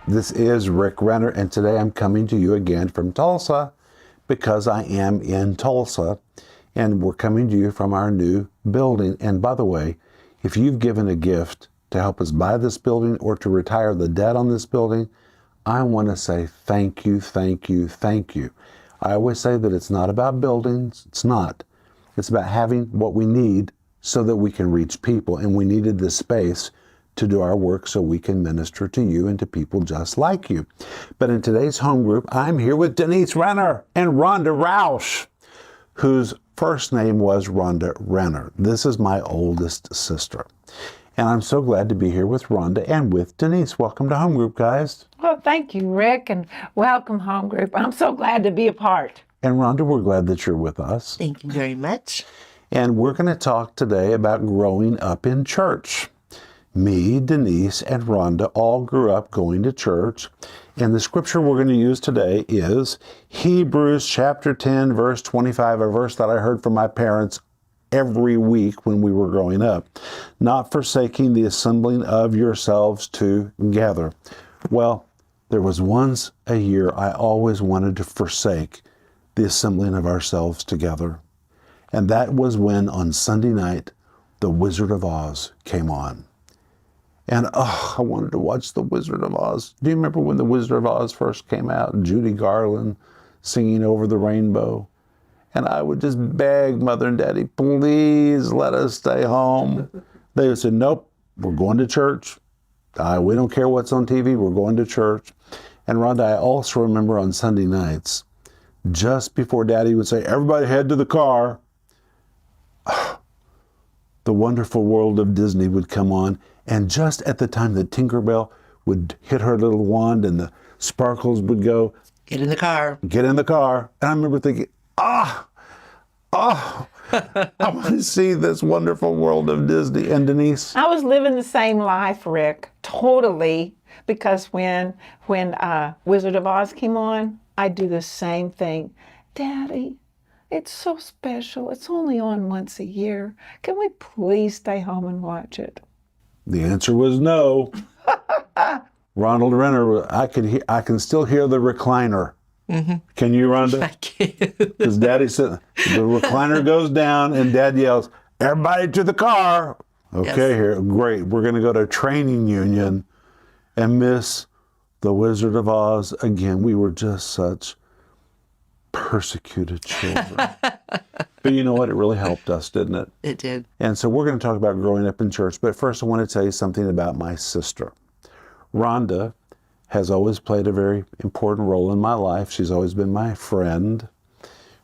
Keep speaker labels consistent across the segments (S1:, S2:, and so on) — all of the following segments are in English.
S1: This is Rick Renner, and today I'm coming to you again from Tulsa because I am in Tulsa, and we're coming to you from our new building. And by the way, if you've given a gift to help us buy this building or to retire the debt on this building, I want to say thank you, thank you, thank you. I always say that it's not about buildings. It's not. It's about having what we need so that we can reach people, and we needed this space to do our work so we can minister to you and to people just like you. But in today's home group, I'm here with Denise Renner and Rhonda Roush, whose first name was Rhonda Renner. This is my oldest sister. And I'm so glad to be here with Rhonda and with Denise. Welcome to home group, guys.
S2: Well, thank you, Rick, and welcome home group. I'm so glad to be a part.
S1: And Rhonda, we're glad that you're with us.
S3: Thank you very much.
S1: And we're going to talk today about growing up in church. Me, Denise, and Rhonda all grew up going to church. And the scripture we're going to use today is Hebrews chapter 10, verse 25, a verse that I heard from my parents every week when we were growing up. Not forsaking the assembling of yourselves together. Well, there was once a year I always wanted to forsake the assembling of ourselves together. And that was when on Sunday night, The Wizard of Oz came on. And I wanted to watch The Wizard of Oz. Do you remember when The Wizard of Oz first came out? Judy Garland singing Over the Rainbow. And I would just beg Mother and Daddy, please let us stay home. They would say, nope, we're going to church. We don't care what's on TV, we're going to church. And Rhonda, I also remember on Sunday nights, just before Daddy would say, everybody head to the car, The Wonderful World of Disney would come on. And just at the time that Tinkerbell would hit her little wand and the sparkles would go,
S3: Get in the car.
S1: Get in the car. And I remember thinking, I want to see this wonderful world of Disney. And Denise?
S2: I was living the same life, Rick, totally, because when Wizard of Oz came on, I'd do the same thing. Daddy, it's so special. It's only on once a year. Can we please stay home and watch it?
S1: The answer was no. Ronald Renner, I can still hear the recliner. Mm-hmm. Can you, Rhonda?
S3: I can.
S1: Because Daddy said, the recliner goes down and Dad yells, everybody to the car. Okay, yes. Here, great. We're going to go to training union and miss The Wizard of Oz again. We were just such persecuted children. But you know what? It really helped us, didn't it?
S3: It did.
S1: And so we're going to talk about growing up in church. But first, I want to tell you something about my sister. Rhonda has always played a very important role in my life. She's always been my friend.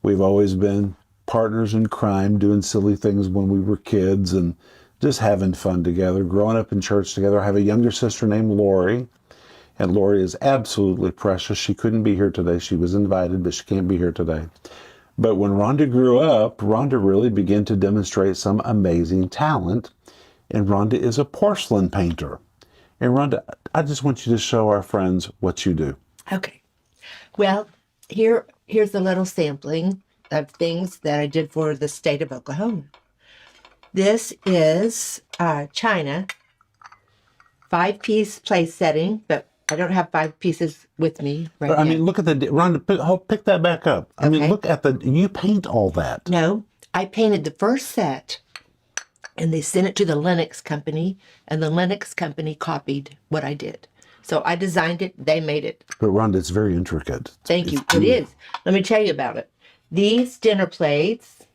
S1: We've always been partners in crime, doing silly things when we were kids and just having fun together, growing up in church together. I have a younger sister named Lori. And Lori is absolutely precious. She couldn't be here today. She was invited, but she can't be here today. But when Rhonda grew up, Rhonda really began to demonstrate some amazing talent. And Rhonda is a porcelain painter. And Rhonda, I just want you to show our friends what you do.
S3: Okay. Well, here's a little sampling of things that I did for the state of Oklahoma. This is China, 5-piece place setting, but I don't have 5 pieces with me right now.
S1: I mean, look at Rhonda, pick that back up. I mean, look at you paint all that.
S3: No, I painted the first set, and they sent it to the Lennox company, and the Lennox company copied what I did. So I designed it, they made it.
S1: But Rhonda, it's very intricate.
S3: Thank you. It is. Let me tell you about it. These dinner plates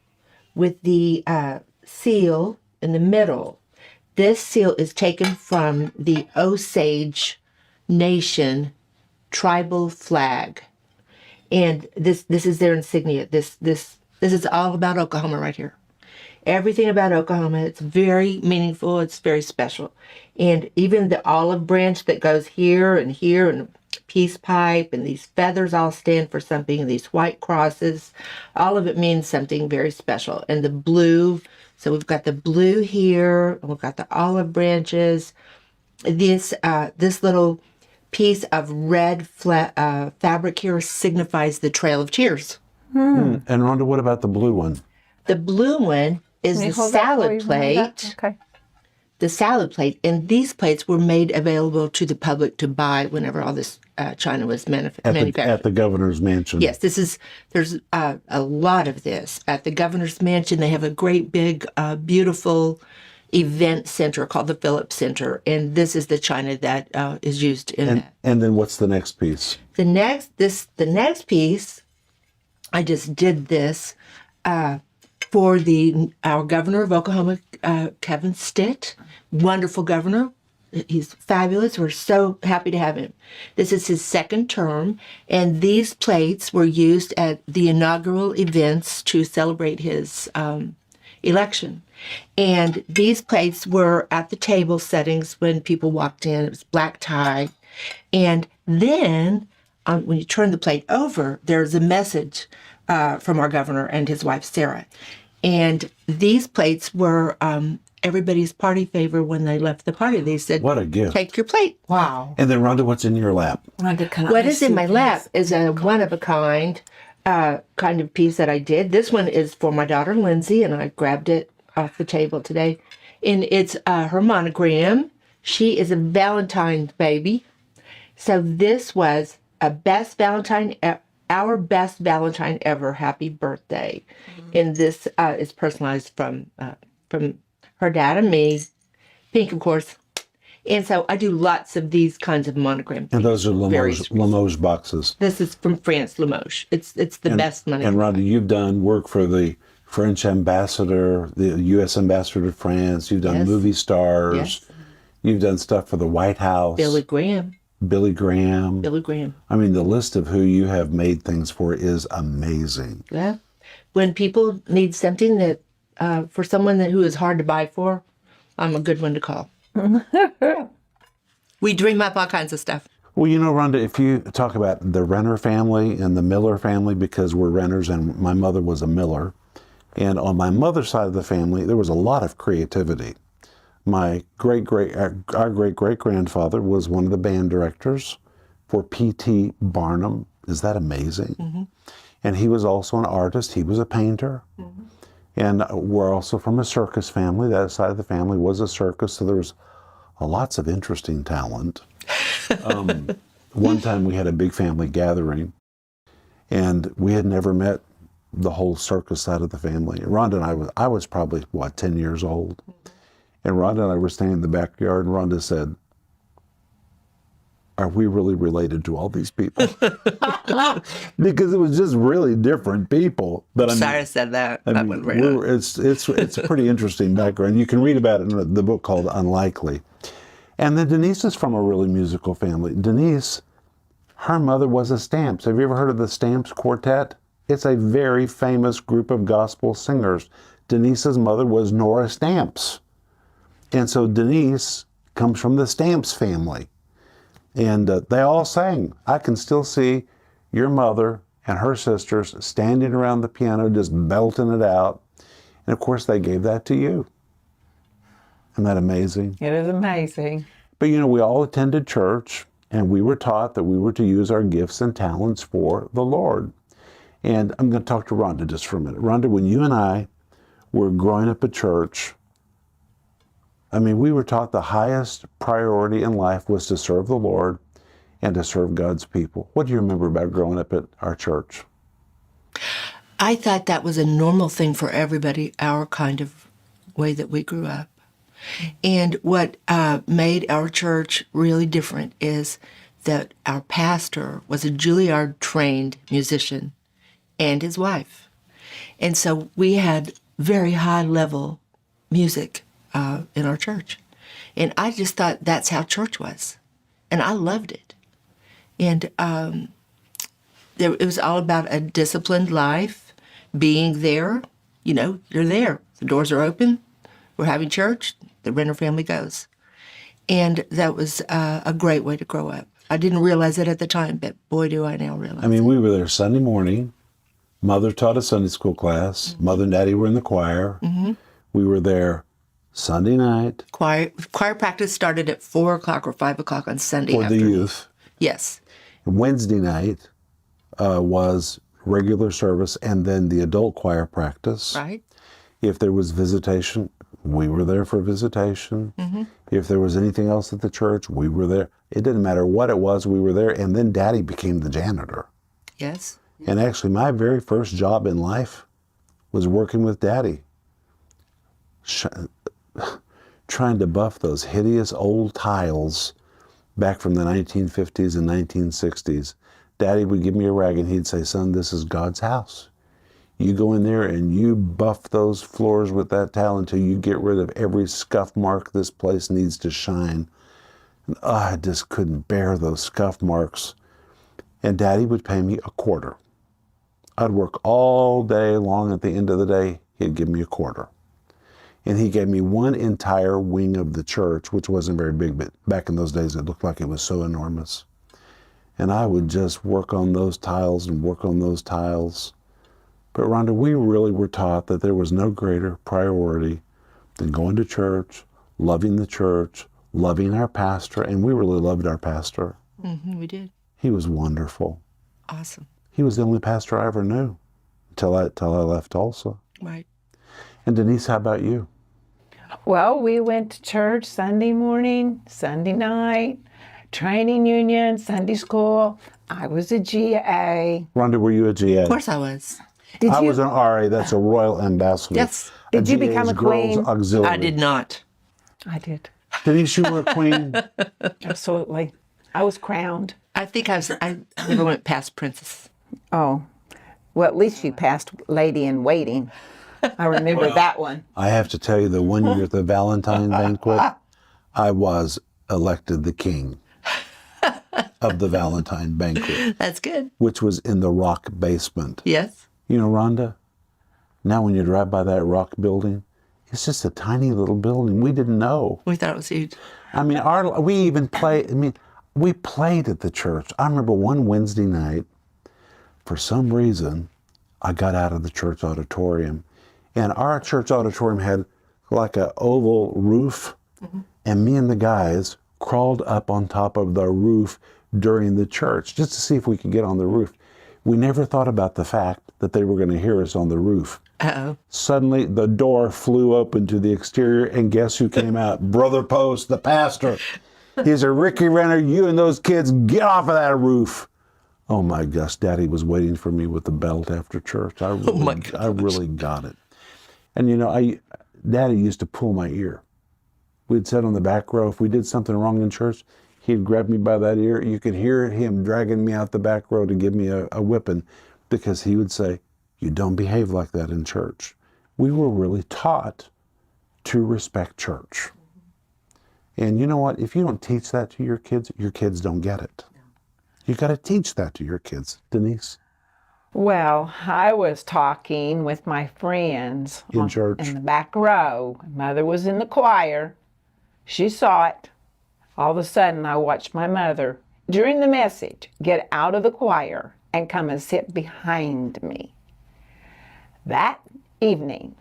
S3: with the seal in the middle. This seal is taken from the Osage Nation tribal flag, and this is their insignia. This is all about Oklahoma right here. Everything about Oklahoma. It's very meaningful. It's very special, and even the olive branch that goes here, and peace pipe, and these feathers all stand for something. And these white crosses, all of it means something very special. And the blue. So we've got the blue here, and we've got the olive branches. This little piece of red fabric here signifies the Trail of Tears.
S1: And Rhonda, what about the blue one?
S3: The blue one is the salad plate.
S2: Okay.
S3: the salad plate. And these plates were made available to the public to buy whenever all this china was manufactured.
S1: At the governor's mansion.
S3: Yes, there's a lot of this. At the governor's mansion, they have a great big, beautiful event center called the Phillips Center. And this is the china that is used in that.
S1: And then what's the next piece?
S3: The next piece, I just did this for our governor of Oklahoma, Kevin Stitt. Wonderful governor. He's fabulous. We're so happy to have him. This is his second term, and these plates were used at the inaugural events to celebrate his election. And these plates were at the table settings when people walked in. It was black tie. And then when you turn the plate over, there's a message from our governor and his wife, Sarah. And these plates were everybody's party favor when they left the party. They said,
S1: "What a gift.
S3: Take your plate."
S2: Wow.
S1: And then, Rhonda, what's in your lap?
S2: Rhonda, can
S3: What
S2: I
S3: is in
S2: see
S3: my
S2: this?
S3: lap is a one-of-a-kind kind of piece that I did. This one is for my daughter, Lindsay, and I grabbed it off the table today. And it's her monogram. She is a Valentine's baby. So this was our best Valentine ever. Happy birthday. And this is personalized from her dad and me. Pink, of course. And so I do lots of these kinds of monograms.
S1: And those are Limoges boxes.
S3: This is from France, Limoges. It's the best money.
S1: And Rhonda, you've done work for the French ambassador, the U.S. ambassador to France. You've done
S3: Yes.
S1: movie stars.
S3: Yes.
S1: You've done stuff for the White House.
S3: Billy Graham.
S1: Billy Graham.
S3: Billy Graham.
S1: I mean, the list of who you have made things for is amazing.
S3: Yeah. When people need something that for someone who is hard to buy for, I'm a good one to call. We dream up all kinds of stuff.
S1: Well, you know, Rhonda, if you talk about the Renner family and the Miller family, because we're Renners and my mother was a Miller, and on my mother's side of the family, there was a lot of creativity. Our great-great-grandfather was one of the band directors for P.T. Barnum. Is that amazing? Mm-hmm. And he was also an artist. He was a painter. Mm-hmm. And we're also from a circus family. That side of the family was a circus, so there was lots of interesting talent. One time we had a big family gathering, and we had never met the whole circus side of the family. Rhonda and I was probably, 10 years old. And Rhonda and I were standing in the backyard, and Rhonda said, "Are we really related to all these people?" Because it was just really different people. But
S3: Sorry I said that.
S1: I mean, it's a pretty interesting background. You can read about it in the book called Unlikely. And then Denise is from a really musical family. Denise, her mother was a Stamps. Have you ever heard of the Stamps Quartet? It's a very famous group of gospel singers. Denise's mother was Nora Stamps. And so Denise comes from the Stamps family. And they all sang. I can still see your mother and her sisters standing around the piano just belting it out. And of course they gave that to you. Isn't that amazing?
S2: It is amazing.
S1: But you know, we all attended church, and we were taught that we were to use our gifts and talents for the Lord. And I'm going to talk to Rhonda just for a minute. Rhonda, when you and I were growing up at church, I mean, we were taught the highest priority in life was to serve the Lord and to serve God's people. What do you remember about growing up at our church?
S3: I thought that was a normal thing for everybody, our kind of way that we grew up. And what made our church really different is that our pastor was a Juilliard-trained musician and his wife. And so we had very high-level music in our church. And I just thought that's how church was. And I loved it. And it was all about a disciplined life, being there. You know, you're there. The doors are open. We're having church. The Renner family goes. And that was a great way to grow up. I didn't realize it at the time, but boy, do I now realize.
S1: I mean, we were there Sunday morning. Mother taught a Sunday school class. Mm-hmm. Mother and Daddy were in the choir. Mm-hmm. We were there Sunday night.
S3: Choir practice started at 4 o'clock or 5 o'clock on Sunday
S1: for
S3: afternoon.
S1: the youth.
S3: Yes.
S1: Wednesday night was regular service and then the adult choir practice.
S3: Right.
S1: If there was visitation we were there for visitation. If there was anything else at the church, we were there. It didn't matter what it was, we were there. And then Daddy became the janitor.
S3: Yes.
S1: And actually, my very first job in life was working with Daddy, trying to buff those hideous old tiles back from the 1950s and 1960s. Daddy would give me a rag and he'd say, son, this is God's house. You go in there and you buff those floors with that towel until you get rid of every scuff mark this place needs to shine. And I just couldn't bear those scuff marks. And Daddy would pay me a quarter. I'd work all day long. At the end of the day, he'd give me a quarter. And he gave me one entire wing of the church, which wasn't very big, but back in those days, it looked like it was so enormous. And I would just work on those tiles and work on those tiles. But Rhonda, we really were taught that there was no greater priority than going to church, loving the church, loving our pastor, and we really loved our pastor.
S3: We did.
S1: He was wonderful.
S3: Awesome.
S1: He was the only pastor I ever knew until I left Tulsa.
S3: Right.
S1: And Denise, how about you?
S2: Well, we went to church Sunday morning, Sunday night, training union, Sunday school. I was a GA.
S1: Rhonda, were you a GA?
S3: Of course I was.
S2: Did
S1: I
S2: you?
S1: was an RA, that's a Royal Ambassador.
S3: Yes.
S2: Did you
S1: GA
S2: become
S1: is
S2: a
S1: Girls
S2: queen?
S1: Auxiliary.
S3: I did not.
S2: I did.
S1: Denise, you were a queen?
S2: Absolutely. I was crowned.
S3: I think I never went past princess.
S2: Oh, well, at least you passed lady in waiting. I remember that one.
S1: I have to tell you, the one year at the Valentine banquet, I was elected the king of the Valentine banquet,
S3: That's good.
S1: which was in the rock basement.
S3: Yes.
S1: You know, Rhonda, now when you drive by that rock building, it's just a tiny little building. We didn't know.
S3: We thought it was huge.
S1: I mean, we even played, we played at the church. I remember one Wednesday night, for some reason, I got out of the church auditorium, and our church auditorium had like an oval roof, and me and the guys crawled up on top of the roof during the church just to see if we could get on the roof. We never thought about the fact that they were going to hear us on the roof.
S3: Uh-oh.
S1: Suddenly, the door flew open to the exterior, and guess who came out? Brother Post, the pastor. He said, Ricky Renner, you and those kids, get off of that roof. Oh my gosh, Daddy was waiting for me with the belt after church. I really got it. And you know, Daddy used to pull my ear. We'd sit on the back row. If we did something wrong in church, he'd grab me by that ear. You could hear him dragging me out the back row to give me a whipping, because he would say, you don't behave like that in church. We were really taught to respect church. And you know what? If you don't teach that to your kids don't get it. You got to teach that to your kids. Denise?
S2: Well, I was talking with my friends
S1: In church?
S2: in the back row. Mother was in the choir. She saw it. All of a sudden, I watched my mother, during the message, get out of the choir and come and sit behind me. That evening,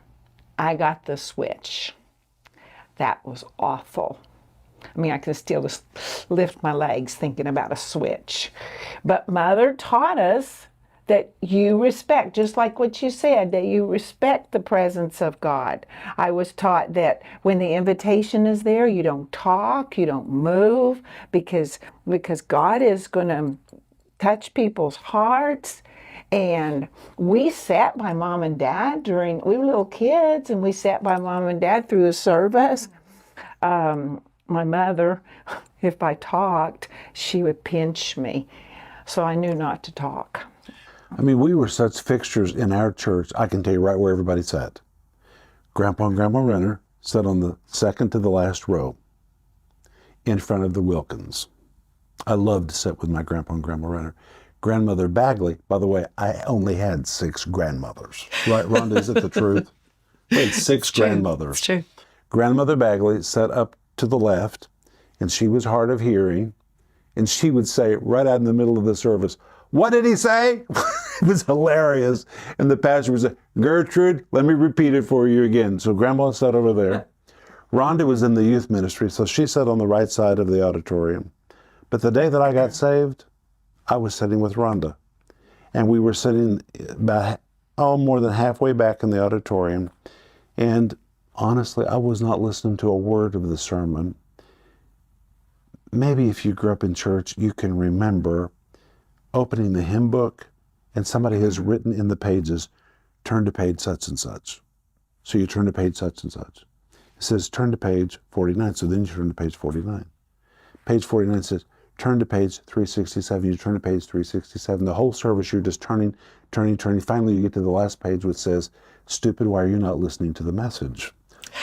S2: I got the switch. That was awful. I mean, I can still just lift my legs thinking about a switch. But Mother taught us that you respect, just like what you said, that you respect the presence of God. I was taught that when the invitation is there, you don't talk, you don't move, because God is going to touch people's hearts. And we sat by Mom and Dad we were little kids, and we sat by Mom and Dad through the service. My mother, if I talked, she would pinch me. So I knew not to talk.
S1: I mean, we were such fixtures in our church. I can tell you right where everybody sat. Grandpa and Grandma Renner sat on the second to the last row in front of the Wilkins. I loved to sit with my Grandpa and Grandma Renner. Grandmother Bagley, by the way, I only had 6 grandmothers. Right, Rhonda, is it the truth? We had 6 grandmothers.
S3: It's true.
S1: Grandmother Bagley sat up to the left, and she was hard of hearing, and she would say right out in the middle of the service, "What did he say?" It was hilarious. And the pastor would say, "Gertrude, let me repeat it for you again." So Grandma sat over there. Rhonda was in the youth ministry, so she sat on the right side of the auditorium. But the day that I got saved, I was sitting with Rhonda. And we were sitting about more than halfway back in the auditorium. And Honestly, I was not listening to a word of the sermon. Maybe if you grew up in church, you can remember opening the hymn book and somebody has written in the pages, turn to page such and such. So you turn to page such and such. It says turn to page 49, so then you turn to page 49. Page 49 says turn to page 367, you turn to page 367. The whole service you're just turning. Finally you get to the last page which says, stupid, why are you not listening to the message?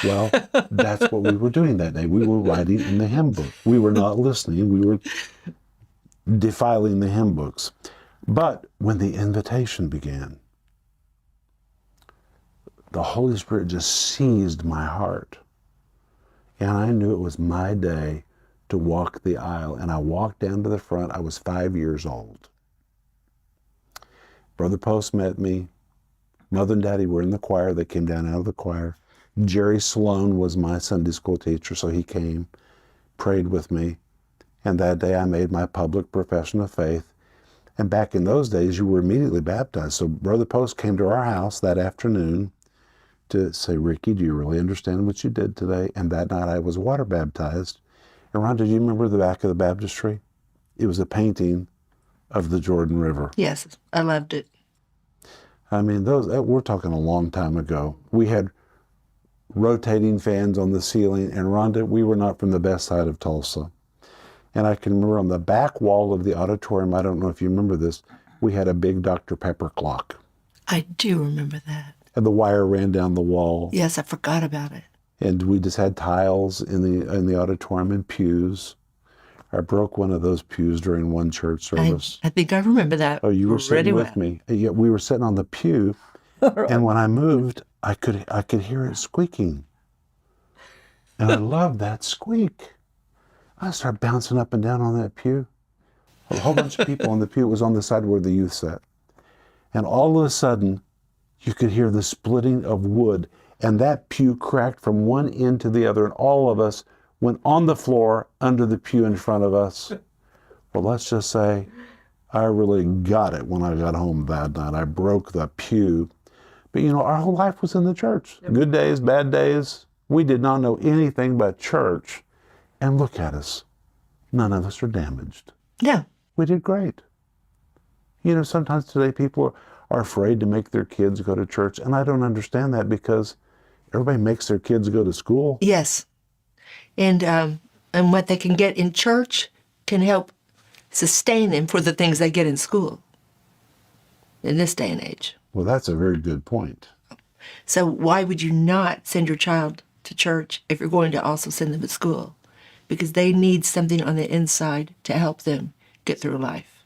S1: Well, that's what we were doing that day. We were writing in the hymn book. We were not listening. We were defiling the hymn books. But when the invitation began, the Holy Spirit just seized my heart. And I knew it was my day to walk the aisle. And I walked down to the front. I was 5 years old. Brother Post met me. Mother and Daddy were in the choir. They came down out of the choir. Jerry Sloan was my Sunday school teacher, so he came, prayed with me. And that day I made my public profession of faith. And back in those days, you were immediately baptized. So Brother Post came to our house that afternoon to say, Ricky, do you really understand what you did today? And that night I was water baptized. And Rhonda, do you remember the back of the baptistry? It was a painting of the Jordan River.
S3: Yes, I loved it.
S1: I mean, we're talking a long time ago. We had rotating fans on the ceiling, and Rhonda, we were not from the best side of Tulsa. And I can remember on the back wall of the auditorium, I don't know if you remember this, we had a big Dr. Pepper clock.
S3: I do remember that.
S1: And the wire ran down the wall.
S3: Yes, I forgot about it.
S1: And we just had tiles in the auditorium and pews. I broke one of those pews during one church service.
S3: I think I remember that.
S1: Oh, you were sitting
S3: well.
S1: with me. Yeah, we were sitting on the pew, and when I moved, I could hear it squeaking. And I loved that squeak. I started bouncing up and down on that pew. A whole bunch of people on the pew. It was on the side where the youth sat. And all of a sudden, you could hear the splitting of wood, and that pew cracked from one end to the other, and all of us went on the floor under the pew in front of us. Well, let's just say I really got it when I got home that night. I broke the pew. But you know, our whole life was in the church. Yep. Good days, bad days. We did not know anything but church. And look at us. None of us are damaged.
S3: Yeah.
S1: We did great. You know, sometimes today people are afraid to make their kids go to church. And I don't understand that because everybody makes their kids go to school.
S3: Yes. And what they can get in church can help sustain them for the things they get in school in this day and age.
S1: Well, that's a very good point.
S3: So why would you not send your child to church if you're going to also send them to school? Because they need something on the inside to help them get through life.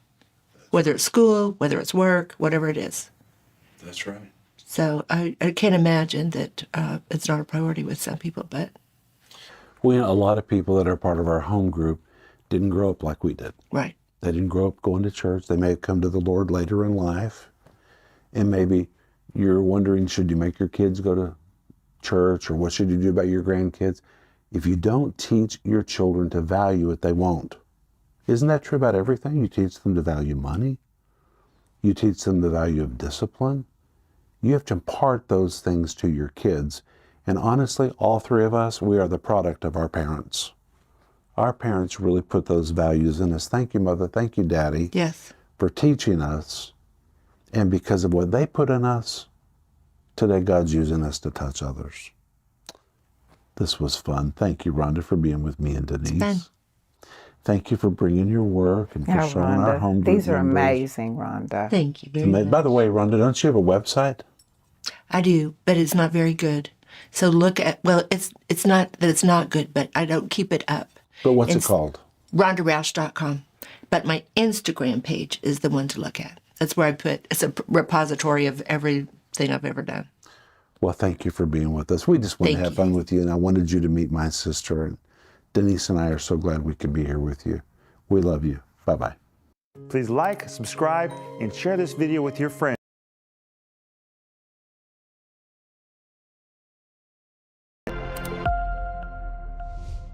S3: Whether it's school, whether it's work, whatever it is.
S1: That's right.
S3: So I can't imagine that it's not a priority with some people, but...
S1: Well, you know, a lot of people that are part of our home group didn't grow up like we did.
S3: Right.
S1: They didn't grow up going to church. They may have come to the Lord later in life. And maybe you're wondering, should you make your kids go to church, or what should you do about your grandkids? If you don't teach your children to value it, they won't. Isn't that true about everything? You teach them to value money. You teach them the value of discipline. You have to impart those things to your kids. And honestly, all three of us, we are the product of our parents. Our parents really put those values in us. Thank you, Mother. Thank you, Daddy.
S3: Yes.
S1: For teaching us. And because of what they put in us, today God's using us to touch others. This was fun. Thank you, Rhonda, for being with me and Denise.
S3: It's fun.
S1: Thank you for bringing your work and for showing
S2: Rhonda,
S1: our home group
S2: these are
S1: members.
S2: amazing, Rhonda.
S3: Thank you very much.
S1: By the way, Rhonda, don't you have a website?
S3: I do, but it's not very good. So look at, well, it's not that it's not good, but I don't keep it up.
S1: But what's it called?
S3: RhondaRoush.com. But my Instagram page is the one to look at. That's where I put, it's a repository of everything I've ever done.
S1: Well, thank you for being with us. We just wanted to have fun with you, and I wanted you to meet my sister. And Denise and I are so glad we could be here with you. We love you. Bye-bye.
S4: Please like, subscribe, and share this video with your friends.